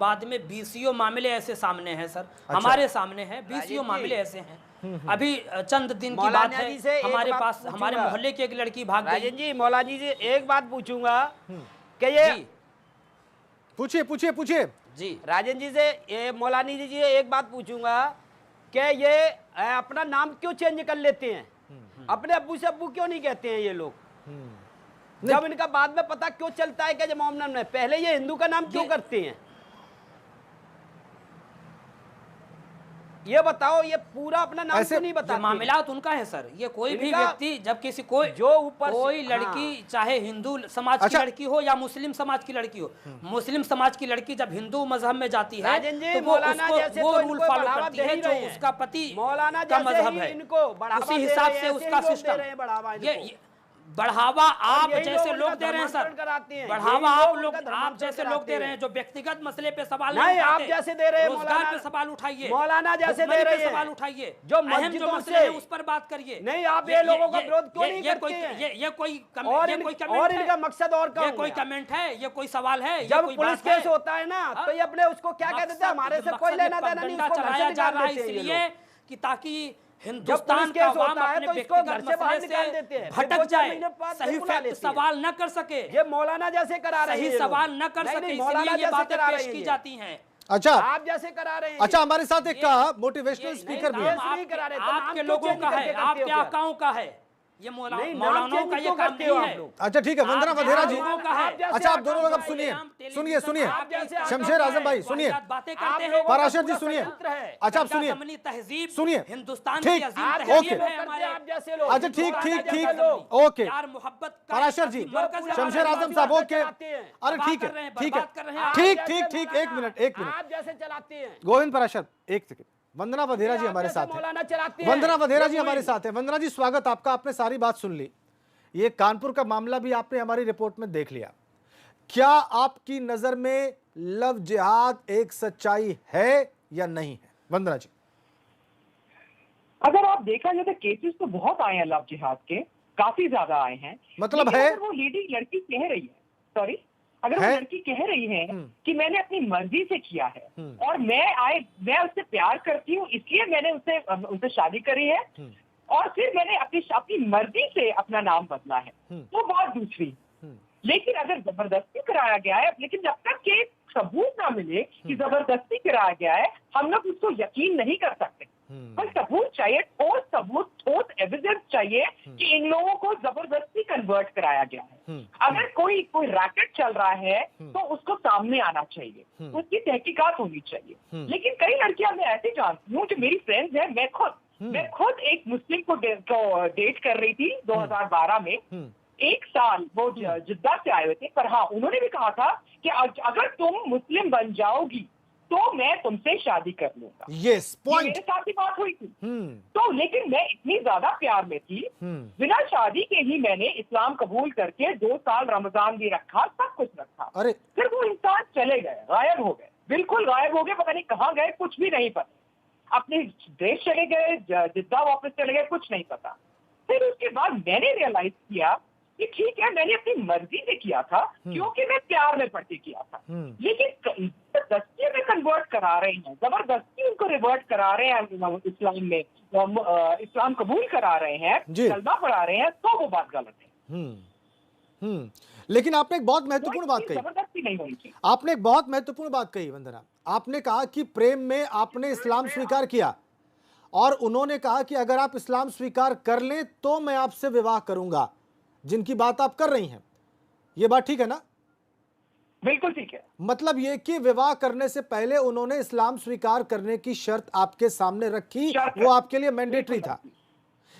बाद में बीसीओ मामले ऐसे सामने हैं सर। अच्छा। हमारे सामने हैं बीसीओ मामले ऐसे हैं। अभी चंद दिन की बात है, हमारे पास हमारे मोहल्ले की एक लड़की भाग गई। राजन जी, मौलाना जी से एक बात पूछूंगा कि ये पूछिए पूछिए पूछिए जी। राजन जी से ये मौलाना जी एक बात पूछूंगा कि ये अपना नाम क्यों चेंज कर लेते हैं? अपने अब्बू से अब्बू क्यों नहीं कहते हैं ये लोग? जब इनका बाद में पता क्यों चलता है कि जब मोहम्मद ने पहले ये हिंदू का नाम क्यों करते हैं? ये बताओ, ये पूरा अपना नाम क्यों नहीं बताते? मामला तो उनका है सर। ये कोई भी व्यक्ति जब किसी जो ऊपर कोई लड़की चाहे हिंदू समाज की लड़की हो या मुस्लिम समाज की लड़की हो, मुस्लिम समाज की लड़की जब हिंदू मजहब में जाती है तो वो रूल फॉलो करती है जो उसका पति का मजहब है, उसी हिसाब से उसका सिस्टम। बढ़ावा आप जैसे लोग दे रहे हैं सर, बढ़ावा आप जैसे लोग दे रहे हैं जो व्यक्तिगत मसले पे सवाल नहीं उठाते। आप जैसे दे रहे हैं रोजगार पे सवाल उठाइए, मौलाना जैसे दे रहे हैं सवाल उठाइए, जो अहम जो मसले हैं उस पर बात करिए। नहीं, आप ये लोगों का विरोध क्यों नहीं करते हैं? ये कोई कमेंट और इनका मकसद और क्या? ये कोई कमेंट है? ये कोई सवाल है? जब पुलिस केस होता है ना तो ये अपने उसको क्या कहते थे, हमारे से कोई लेना देना नहीं, उसको चलाया जा रहा है इसलिए कि ताकि हिंदुस्तान का आवाम अपने व्यक्तिगत मसले से भटक जाए, सही फैक्ट सवाल न कर सके, ये मौलाना जैसे करा रहे हैं, सही सवाल न कर सके, इसलिए ये बातें पेश की जाती हैं। अच्छा, आप जैसे करा रहे हैं। अच्छा, हमारे साथ एक मोटिवेशनल स्पीकर भी है। आपके लोगों का है, आपके आकाओं का है, ये मौलानाओं का ये काम नहीं है। अच्छा ठीक है, वंदना वधेरा जी। अच्छा, आप दोनों लोग अब सुनिए सुनिए सुनिए, शमशेर आजम भाई सुनिए, पराशर जी सुनिए। अच्छा, आप सुनिए सुनिए, हिंदुस्तान ठीक, ओके, अच्छा ठीक ठीक ठीक, ओके, पराशर जी, शमशेर आजम साहब, ओके, अरे ठीक है ठीक है, ठीक ठीक ठीक, एक मिनट आप जैसे चलाते हैं। गोविंद पराशर, एक सेकंड। वंदना वधेरा जी हमारे साथ है। वंदना वधेरा जी हमारे साथ है। वंदना जी, स्वागत आपका। आपने सारी बात सुन ली, ये कानपुर का मामला भी आपने हमारी रिपोर्ट में देख लिया। क्या आपकी नजर में लव जिहाद एक सच्चाई है या नहीं है? वंदना जी, अगर आप देखा जाए तो केसेस तो बहुत आए हैं लव जिहाद के, काफी ज्यादा आए हैं। मतलब है वो लेडी लड़की कह रही है, सॉरी, अगर वो लड़की कह रही है कि मैंने अपनी मर्जी से किया है और मैं उससे प्यार करती हूँ इसलिए मैंने उससे शादी करी है और फिर मैंने अपनी मर्जी से अपना नाम बदला है, तो बात दूसरी। लेकिन अगर जबरदस्ती कराया गया है, लेकिन जब तक के सबूत ना मिले कि जबरदस्ती कराया गया है, हम लोग उसको यकीन नहीं कर सकते। पर सबूत चाहिए, ठोस सबूत, ठोस एविडेंस चाहिए कि इन लोगों को जबरदस्ती कन्वर्ट कराया गया है। अगर कोई रैकेट चल रहा है तो उसको सामने आना चाहिए, उसकी तहकीकात होनी चाहिए। लेकिन कई लड़कियां मैं ऐसे जानती हूँ जो मेरी फ्रेंड्स हैं, मैं खुद एक मुस्लिम को डेट कर रही थी 2012 में। 1 साल वो जिद्दा से आए हुए थे, पर हाँ उन्होंने भी कहा था कि अगर तुम मुस्लिम बन जाओगी तो मैं तुमसे शादी कर लूंगा। Yes, point. मेरे साथ ही बात हुई थी। तो लेकिन मैं इतनी ज्यादा प्यार में थी, बिना शादी के ही मैंने इस्लाम कबूल करके 2 साल रमजान भी रखा, सब कुछ रखा। अरे फिर वो इंसान चले गए, गायब हो गए, बिल्कुल गायब हो गए, पता नहीं कहाँ गए, कुछ भी नहीं पता। अपने देश चले गए, जिद्दा वापस चले गए, कुछ नहीं पता। फिर उसके बाद मैंने रियलाइज किया कि ठीक है, मैंने अपनी मर्जी से किया था क्योंकि मैं प्यार में पड़ के किया था। लेकिन जबरदस्ती में कन्वर्ट करा रहे हैं, जबरदस्ती उनको रिवर्ट करा रहे हैं इस्लाम में, इस्लाम कबूल करा रहे हैं, कलमा पढ़ा रहे हैं, तो वो बात गलत है। लेकिन आपने एक बहुत महत्वपूर्ण बात कही, जबरदस्ती नहीं होनी चाहिए। आपने एक बहुत महत्वपूर्ण बात कही वंदना। आपने कहा कि प्रेम में आपने इस्लाम स्वीकार किया और उन्होंने कहा कि अगर आप इस्लाम स्वीकार कर लें तो मैं आपसे विवाह करूंगा, जिनकी बात आप कर रही हैं। ये बात ठीक है ना? बिल्कुल ठीक है। मतलब ये कि विवाह करने से पहले उन्होंने इस्लाम स्वीकार करने की शर्त आपके सामने रखी, वो आपके लिए मैंडेटरी था।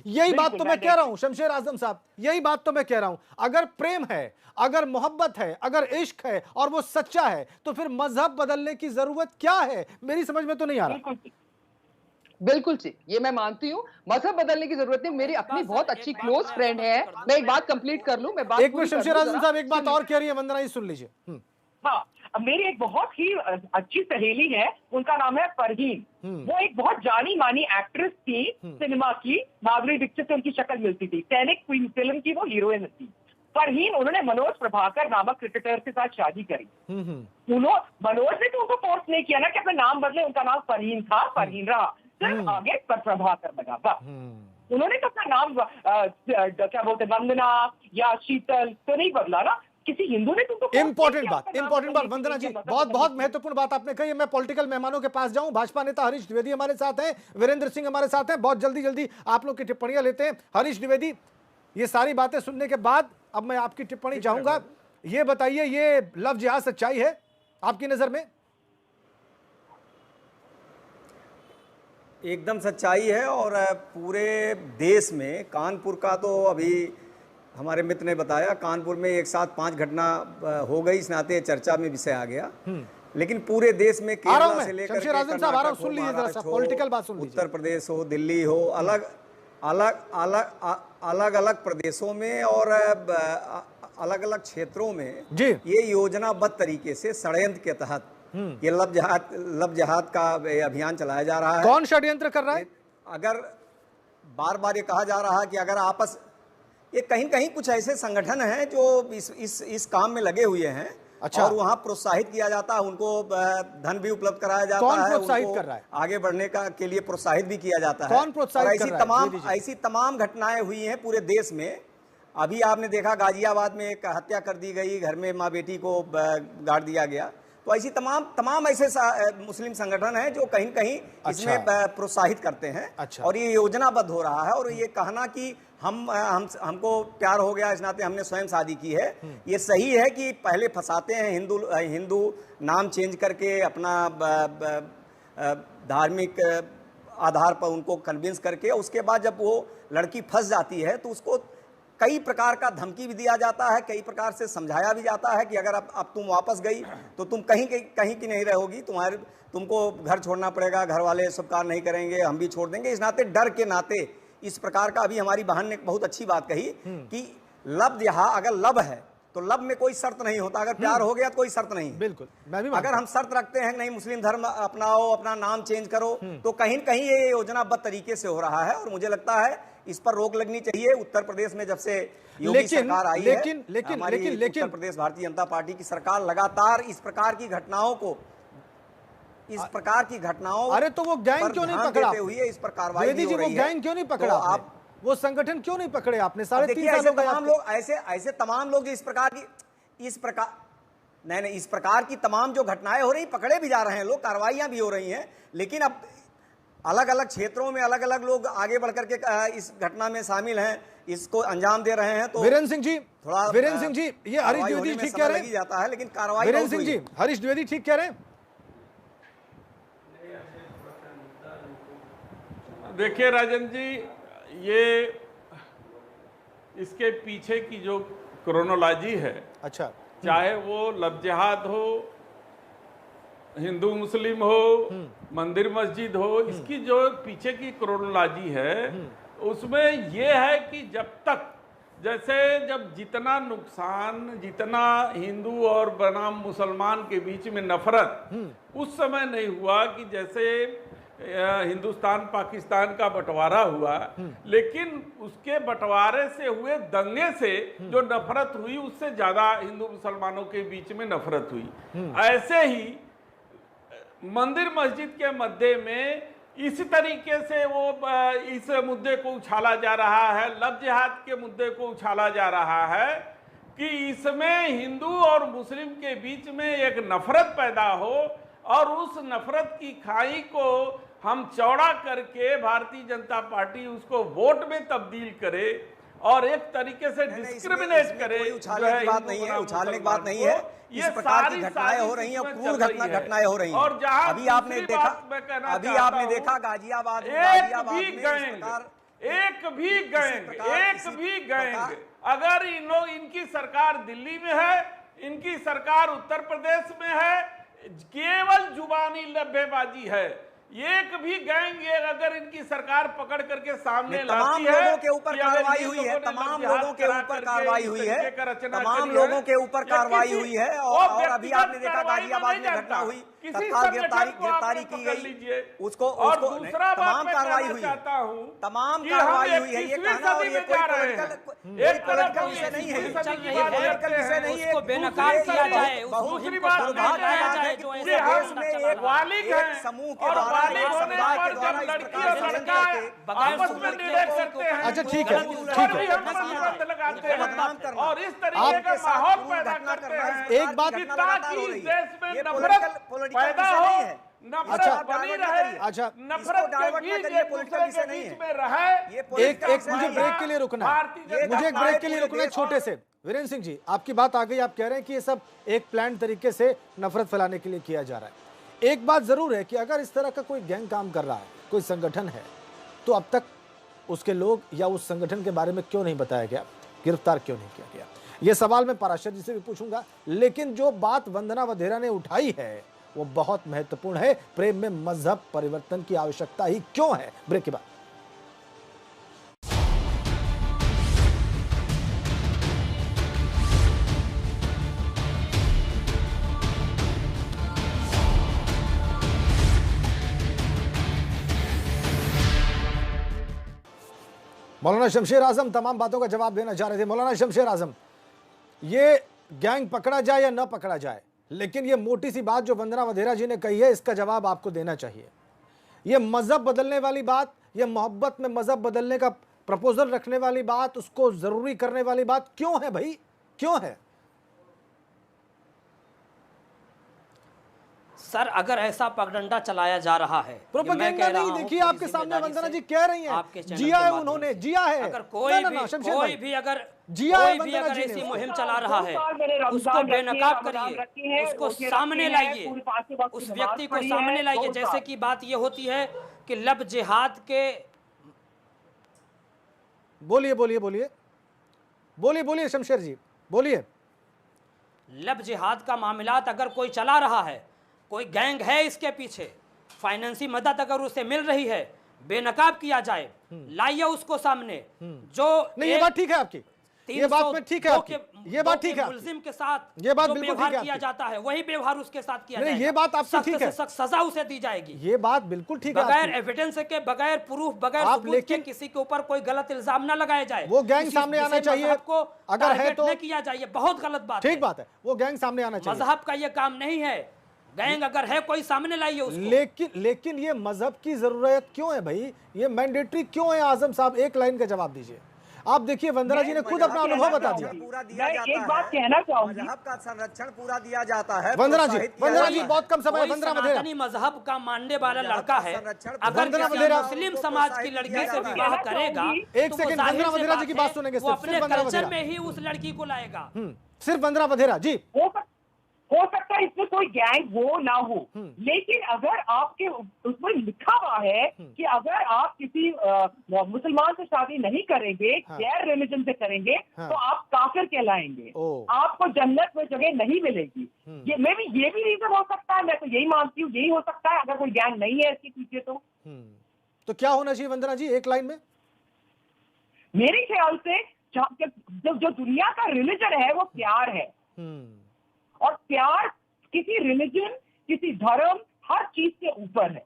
यही बात तो मैं कह रहा हूं शमशेर आजम साहब, यही बात तो मैं कह रहा हूं। अगर प्रेम है, अगर मोहब्बत है, अगर इश्क है और वो सच्चा है तो फिर मजहब बदलने की जरूरत क्या है? मेरी समझ में तो नहीं आ रहा। बिल्कुल जी, ये मैं मानती हूँ, मजहब बदलने की जरूरत नहीं। मेरी अपनी बहुत अच्छी क्लोज फ्रेंड है, मैं एक बात कंप्लीट कर लूं, मैं बात एक मिनट, शमशेर आजम साहब एक बात और कह रही है, वंदना ये सुन लीजिए। हाँ, मेरी एक बहुत ही अच्छी सहेली है, उनका नाम है परहीन। वो एक बहुत जानी मानी एक्ट्रेस थी सिनेमा की, माधुरी दीक्षित से उनकी शक्ल मिलती थी, सैनिक फिल्म की वो हीरोइन थी। फरहीन, उन्होंने मनोज प्रभाकर नामक क्रिकेटर के साथ शादी करी। मनोज ने तो उनको फोर्स नहीं किया ना कि अपना नाम बदले, उनका नाम फरहीन था, फरहीन रहा, सिर्फ आगे प्रभाकर बना था। उन्होंने तो अपना नाम क्या बोलते वंदना या शीतल तो नहीं बदला ना, किसी हिंदू ने तुमको। इंपॉर्टेंट बात वंदना जी, बहुत बहुत महत्वपूर्ण बात आपने कही। मैं पॉलिटिकल मेहमानों के पास जाऊं। भाजपा नेता हरीश द्विवेदी हमारे साथ हैं, वीरेंद्र सिंह हमारे साथ हैं। बहुत जल्दी आप लोग की टिप्पणियां लेते हैं। हरीश द्विवेदी, ये सारी बातें सुनने के बाद अब मैं आपकी टिप्पणी चाहूंगा। ये बताइए, ये लव जिहाद सच्चाई है आपकी नजर में? एकदम सच्चाई है। और पूरे देश में, कानपुर का तो अभी हमारे मित्र ने बताया, कानपुर में एक साथ 5 घटना हो गई, इस नाते चर्चा में विषय आ गया। लेकिन पूरे देश में केरला से लेकर के कर्नाटक हो, महाराष्ट्र हो, उत्तर प्रदेश हो, दिल्ली हो, अलग अलग प्रदेशों में और अलग अलग क्षेत्रों में ये योजनाबद्ध तरीके से षड्यंत्र के तहत ये लव जिहाद का अभियान चलाया जा रहा है। कौन षड्यंत्र कर रहा है? अगर बार बार ये कहा जा रहा है कि अगर आपस, ये कहीं कहीं कुछ ऐसे संगठन हैं जो इस काम में लगे हुए हैं। अच्छा। और वहाँ प्रोत्साहित किया जाता है, उनको धन भी उपलब्ध कराया जाता है। कौन प्रोत्साहित कर रहा है? आगे बढ़ने के लिए प्रोत्साहित भी किया जाता है। कौन प्रोत्साहित कर रहा है? ऐसी तमाम घटनाएं हुई हैं पूरे देश में। अभी आपने देखा गाजियाबाद में एक हत्या कर दी गई, घर में माँ बेटी को गाड़ दिया गया। तो ऐसी तमाम ऐसे मुस्लिम संगठन हैं जो कहीं कहीं इसमें प्रोत्साहित करते हैं। अच्छा। और ये योजनाबद्ध हो रहा है। और ये कहना कि हमको प्यार हो गया इस नाते हमने स्वयं शादी की है, ये सही है कि पहले फंसाते हैं हिंदू नाम चेंज करके, अपना धार्मिक आधार पर उनको कन्विंस करके, उसके बाद जब वो लड़की फंस जाती है तो उसको कई प्रकार का धमकी भी दिया जाता है, कई प्रकार से समझाया भी जाता है कि अगर अब तुम वापस गई तो तुम कहीं की नहीं रहोगी, तुमको घर छोड़ना पड़ेगा, घर वाले स्वीकार नहीं करेंगे, हम भी छोड़ देंगे। इस नाते, डर के नाते इस प्रकार का, अभी हमारी बहन ने बहुत अच्छी बात कही कि लव जिहाद, अगर लव है तो लव में कोई शर्त नहीं होता, अगर प्यार हो गया तो कोई शर्त नहीं। बिल्कुल, मैं भी अगर हम शर्त रखते हैं नहीं मुस्लिम धर्म अपनाओ, अपना नाम चेंज करो, तो कहीं कहीं ये योजनाबद्ध तरीके से हो रहा है। और मुझे लगता है इस पर रोक लगनी चाहिए। उत्तर प्रदेश में जब से योगी सरकार आई है, उत्तर प्रदेश भारतीय जनता पार्टी की सरकार लगातार इस प्रकार की घटनाओं अरे तो वो गैंग क्यों नहीं पकड़ा हुई है, इस पर कार्रवाई नहीं हो रही है। वो गैंग क्यों नहीं पकड़ा आप? वो संगठन क्यों नहीं पकड़े आपने? 3.5 साल हो गए। ऐसे तमाम लोग जो इस प्रकार की तमाम जो घटनाएं हो रही, पकड़े भी जा रहे हैं लोग, कार्रवाइयां भी हो रही हैं। लेकिन अब अलग अलग क्षेत्रों में अलग अलग लोग आगे बढ़कर के इस घटना में शामिल हैं, इसको अंजाम दे रहे हैं। तो वीरेंद्र सिंह जी, ये हरीश द्विवेदी ठीक कह रहे हैं, जाता है लेकिन कार्रवाई। वीरेंद्र सिंह जी, हरीश द्विवेदी ठीक कह रहे हैं। देखिए राजन जी, ये इसके पीछे की जो क्रोनोलॉजी है, अच्छा, चाहे वो लव जिहाद हो, हिंदू मुस्लिम हो, मंदिर मस्जिद हो, इसकी जो पीछे की क्रोनोलॉजी है उसमें ये है कि जब जितना नुकसान, जितना हिंदू और बनाम मुसलमान के बीच में नफरत उस समय नहीं हुआ कि जैसे हिंदुस्तान पाकिस्तान का बंटवारा हुआ, लेकिन उसके बंटवारे से हुए दंगे से जो नफरत हुई उससे ज्यादा हिंदू मुसलमानों के बीच में नफरत हुई। ऐसे ही मंदिर मस्जिद के मध्य में इसी तरीके से वो इस मुद्दे को उछाला जा रहा है, लव जिहाद के मुद्दे को उछाला जा रहा है कि इसमें हिंदू और मुस्लिम के बीच में एक नफरत पैदा हो और उस नफरत की खाई को हम चौड़ा करके भारतीय जनता पार्टी उसको वोट में तब्दील करे और एक तरीके से डिस्क्रिमिनेट करे। उछालने की बात नहीं है, उछालने की बात नहीं है। ये प्रकार की घटनाएं हो रही हैं, क्रूर घटनाएं हो रही हैं। और जहां अभी आपने देखा गाजियाबाद में एक भी गैंग अगर इनकी सरकार दिल्ली में है, इनकी सरकार उत्तर प्रदेश में है, केवल जुबानी लब्बेबाजी है। एक भी गैंग अगर इनकी सरकार पकड़ करके सामने लाती है, लोगों के ऊपर कार्रवाई हुई है, तमाम लोगों के ऊपर कार्रवाई हुई है, तमाम लोगों के ऊपर कार्रवाई हुई है। और अभी आपने देखा गाजियाबाद में घटना हुई, किसी तत्काल संगठन को गिरफ्तारी आपने की पकड़ गई, लीजिए। उसको और उसको दूसरा बात तमाम मैं कार्रवाई कहना हुई, चाहता हूं तमाम कि कार्रवाई हम हुई है। ये 21वीं कहना और सदी ये में कोई जा रहे पॉलिटिकल हैं। एक तरफ पॉलिटिकल हम विषय नहीं है, 21वीं सदी की है, बात पॉलिटिकल करते विषय हैं, नहीं है। उसको बेनकाब किया जाए, उस बहुत मुहिम दूसरी को बात दुर्भाग्य मैं लाया कहना जाए कि जो पूरे ऐसे देश में एक वालिद एक हैं समूह के और द्वारा, वालिद एक होने समुदाय पर के द्वारा जब इस लड़की प्रकार और से लड़का बगैर आपस में सबूत के निडर किसी करते को हैं, अच्छा, ठीक है, उस ठीक पर है। भी हम प्रतिबंध लगाते बदनाम हैं करना, और इस तरीके का माहौल पैदा घटना करते करना, हैं एक बात- कि घटना लगातार ताकि हो इस रही है। देश में ये नफरत पॉलिटिकल पैदा विषय हो, नहीं है। नफरत अच्छा, बनी डाइवर्ट रहे, करिए। अच्छा, नफरत के डाइवर्ट बीज करिए, एक पॉलिटिकल दूसरे विषय के नहीं बीच है। में रहे। ये एक पॉलिटिकल एक विषय मुझे नहीं ब्रेक है। के लिए रुकना है, भारतीय जनता मुझे एक ब्रेक के लिए पूरे रुकना है देश छोटे से। वीरेंद्र सिंह जी, आपकी बात आ गई, आप कह रहे हैं कि ये सब एक प्लान तरीके से नफरत फैलाने के लिए किया जा रहा है। एक बात जरूर है कि अगर इस तरह का कोई गैंग काम कर रहा है, कोई संगठन है, तो अब तक उसके लोग या उस संगठन के बारे में क्यों नहीं बताया गया, गिरफ्तार क्यों नहीं किया गया? ये सवाल मैं पाराशर जी से भी पूछूंगा। लेकिन जो बात वंदना वधेरा ने उठाई है वो बहुत महत्वपूर्ण है। प्रेम में मजहब परिवर्तन की आवश्यकता ही क्यों है? ब्रेक के बाद। मौलाना शमशेर आजम तमाम बातों का जवाब देना चाह रहे थे। मौलाना शमशेर आजम, ये गैंग पकड़ा जाए या न पकड़ा जाए, लेकिन ये मोटी सी बात जो वंदना वधेरा जी ने कही है, इसका जवाब आपको देना चाहिए। ये मजहब बदलने वाली बात, ये मोहब्बत में मजहब बदलने का प्रपोजल रखने वाली बात, उसको जरूरी करने वाली बात क्यों है भाई, क्यों है? सर, अगर ऐसा पगडंडा चलाया जा रहा है, प्रोपेगेंडा नहीं, देखिए आपके सामने वंदना जी कह रही हैं, जिया है उन्होंने, जिया है। अगर कोई भी अगर जिया है, कोई भी वंदना अगर जी ने ऐसी उसको। मुहिम चला रहा है, उसको बेनकाब करिए, उसको सामने लाइए, उस व्यक्ति को सामने लाइए। जैसे कि बात ये होती है कि लब जिहाद के, बोलिए बोलिए बोलिए बोलिए बोलिए शमशेर जी बोलिए। लब जिहाद का मामलात अगर कोई चला रहा है, कोई गैंग है इसके पीछे, फाइनेंसी मदद अगर उसे मिल रही है, बेनकाब किया जाए, लाइए उसको सामने। जो नहीं, ये बात ठीक है आपकी, ये बात में ठीक है आपकी, ये बात ठीक है, मुल्जिम के साथ ये बात जो बिल्कुल व्यवहार ठीक है किया आपकी। जाता है वही व्यवहार उसके साथ किया नहीं, जाएगा। ये बात आपकी सख्त ठीक है, से सख्त सजा उसे दी जाएगी। ये बात बिल्कुल ठीक है बगैर आपकी। एविडेंस के, बगैर प्रूफ, बगैर आप सबूत के लेकिन किसी के ऊपर कोई गलत इल्जाम ना लगाया जाए, वो गैंग सामने आना चाहिए, को अगर है तो न किया जाए, बहुत गलत बात है। ठीक बात है, वो गैंग सामने आना चाहिए। मजहब का ये काम नहीं है। गैंग अगर है कोई सामने लाइए उसको। लेकिन ये मजहब की जरूरत क्यों है भाई, ये मैंडेटरी क्यों है? आजम साहब एक लाइन का जवाब दीजिए। आप देखिए वंदना जी ने खुद अपना अनुभव बता दिया। पूरा दिया जाता एक बात कहना चाहूंगी, मजहब का संरक्षण पूरा दिया जाता है। वंदना जी, प्रोत्साहित किया वंदना जाता जी है। बहुत कम समय है। वंदना वधेरा, सनातनी मजहब का मानने वाला लड़का है, अगर वंदना किसी वधेरा, मुस्लिम समाज की लड़की से विवाह करेगा, एक तो वो सेकंड, जाहिर वंदना सी वधेरा जी बात की है, बात सुनेंगे, वो सिर्फ अपने वंदना कल्चर वधेरा। में ही उस लड़की को लाएगा। सिर्फ वंदना वधेरा जी। हो सकता है इसमें कोई गैंग हो ना हो, लेकिन अगर आपके उसमें लिखा हुआ है कि अगर आप किसी मुसलमान से शादी नहीं करेंगे, गैर रिलीजन से करेंगे, तो आप काफिर कहलाएंगे, आपको जन्नत में जगह नहीं मिलेगी। ये ये भी रीजन हो सकता है, मैं तो यही मानती हूँ, यही हो सकता है अगर कोई गैंग नहीं है इसके पीछे। तो क्या होना चाहिए वंदना जी एक लाइन में? मेरे ख्याल से जो दुनिया का रिलीजन है वो प्यार है, और प्यार किसी रिलीजन, किसी धर्म, हर चीज से ऊपर है।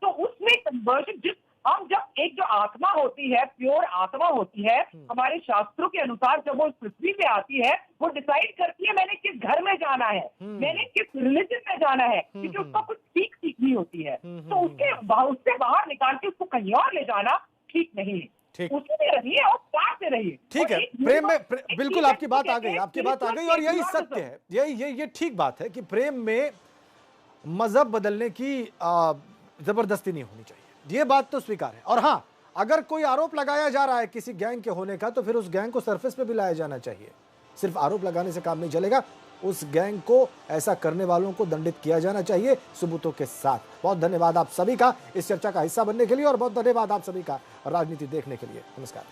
तो उसमें कन्वर्जन, हम जब एक जो आत्मा होती है, प्योर आत्मा होती है, हमारे शास्त्रों के अनुसार जब वो पृथ्वी पे आती है, वो डिसाइड करती है मैंने किस घर में जाना है, मैंने किस रिलीजन में जाना है, क्योंकि उसको कुछ सीखनी होती है। तो उससे बाहर निकाल के उसको कहीं और ले जाना ठीक नहीं है। उसमें रहिए और प्यार से रहिए। ठीक है, प्रेम में बिल्कुल आपकी बात आ गई, आपकी बात आ गई, और यही सत्य है, ये ठीक बात है कि प्रेम में मजहब बदलने की जबरदस्ती नहीं होनी चाहिए, ये बात तो स्वीकार है। और हाँ, अगर कोई आरोप लगाया जा रहा है किसी गैंग के होने का, तो फिर उस गैंग को सरफेस पे भी लाया जाना चाहिए। सिर्फ आरोप लगाने से काम नहीं चलेगा, उस गैंग को, ऐसा करने वालों को दंडित किया जाना चाहिए सबूतों के साथ। बहुत धन्यवाद आप सभी का इस चर्चा का हिस्सा बनने के लिए, और बहुत धन्यवाद आप सभी का राजनीति देखने के लिए। नमस्कार।